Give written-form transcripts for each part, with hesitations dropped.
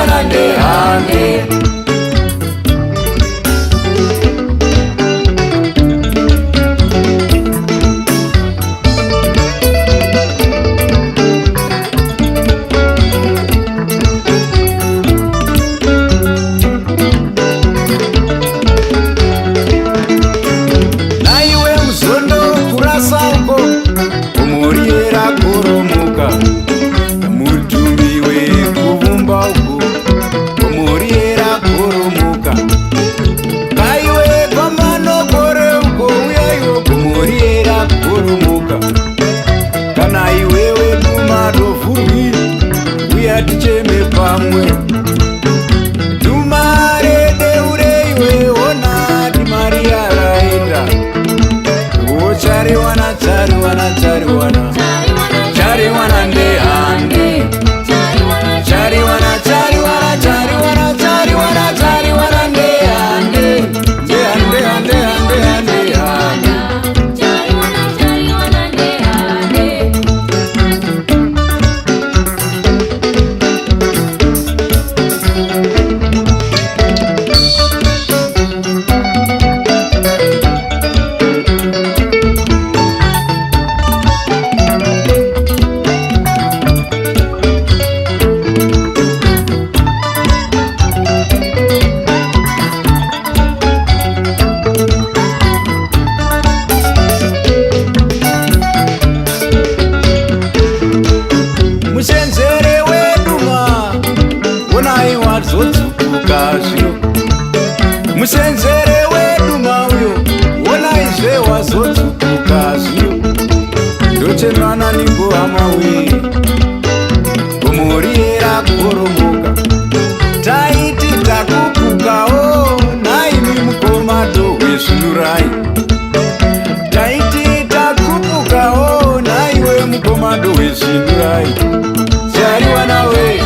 wana ndehande. Naiwe muzondo kurasa uko kumuriera kuromuka, mutumbi wekuvumba uko kumuriera kuromuka, kaiwe kwamanokore uko uyaiwo kumuriera kuromuka, kana iwewe tumadovhurwi uya ticheme pamwe. Tumare deureiwe ona timari yaraenda, chari wana chari wana chari wana chari wana ndehande, chari wana chari wana chari wana chari wana chari wana ndehande, ndehande hande hande hande hande. Musenzere weduma onai wadzodzukuka zvino, musenzere weduma uyo onai zve wazodzukuka zvino, ndochemana ningohama we kumuriera koromoka, taiti takupukawo naimi mukomado wezvinurai, taiti takupukawo naiwe mukomado wezvinurai. Chari wana we,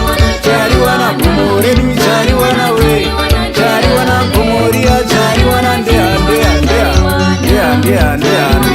chari wana kumoredu, chari wana we, chari wana kumoria, chari wana ndehande hande hande hande hande.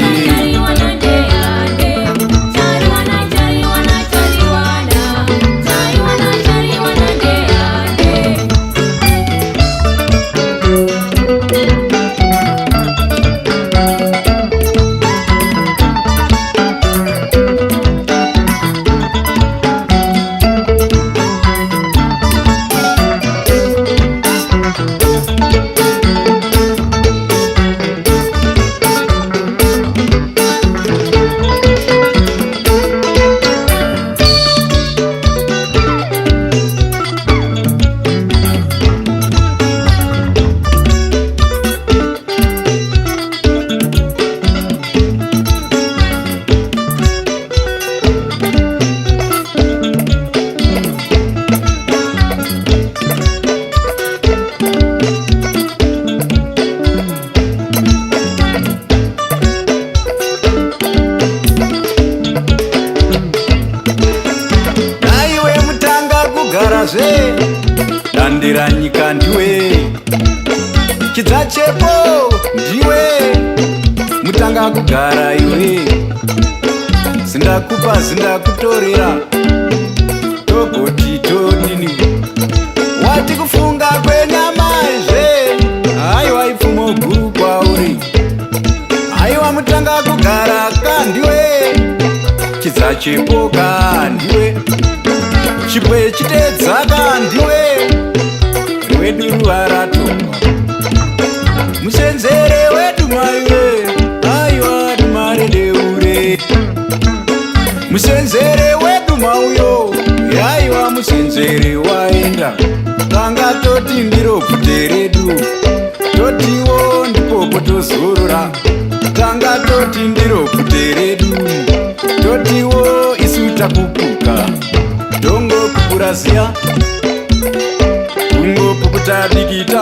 Garazve dandira nyika ndiwe, chidza chepo ndiwe, mutanga kugara iwe, zindakupa zindakutorera, togoti todini, wati kufunga kwenyama izve, haiwa ipfumo guru kwauri, haiwa mutanga kugara kandiwe, chidza chepo kandiwe, chipwe chitedzaka ndiwe, rwedu ruharatomwa, musenzere wedu maiwe, aiwa dumare deure, musenzere wedu mauyo, yaiwa musenzere waenda, tanga toti ndiro bvute redu, totiwo ndipopo tozorora, tanga toti ndiro bvute redu, totiwo isu takupuka, dongo kupuraziya kungo pukutadikita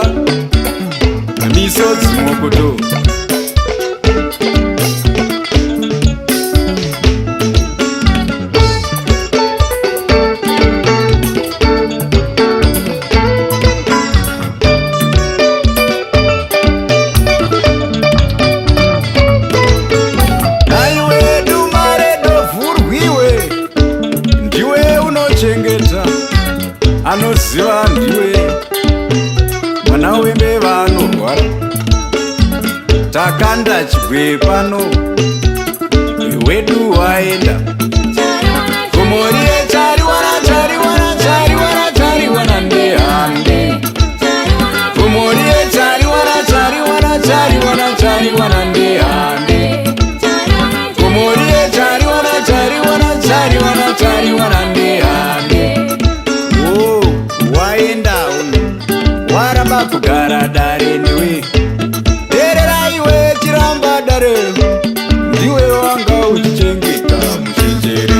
misodzi mokoto. anoziva ndiwe mwana wembeva anorwara. Takanda chigwe pano wedu waenda kumoriye chariwana chariwana chariwana chariwana ndehande kumoriye chariwana chariwana chariwana chariwana ndehande kumoriye chariwana chariwana chariwana chariwana ndehande. Oh, waenda waramba kugara dare niwe derera iwe chiramba dare ndiwe wanga uchichengeta mushenjere.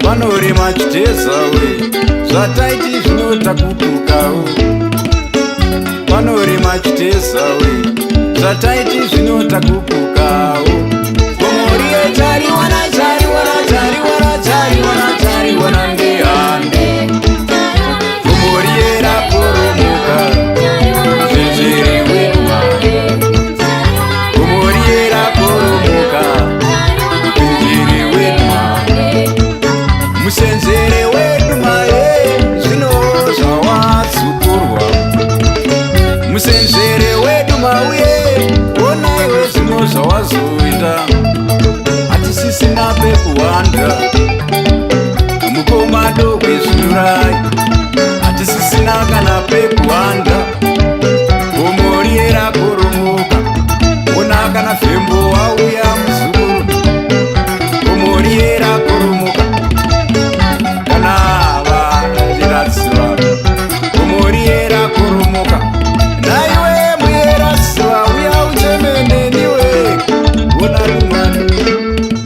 Panorima chiteza we zvataiti zvinota kutukawo. Panorima chiteza we zvataiti zvinota kutukawo. Komoriye chariwana chariwana chariwana chariwana chariwana ndehande komoriye raporomoka zvezvere wedwa komoriye raporomoka zvezvere wedwa musenzere wedu mae zvino zvawatsukurwa musenzere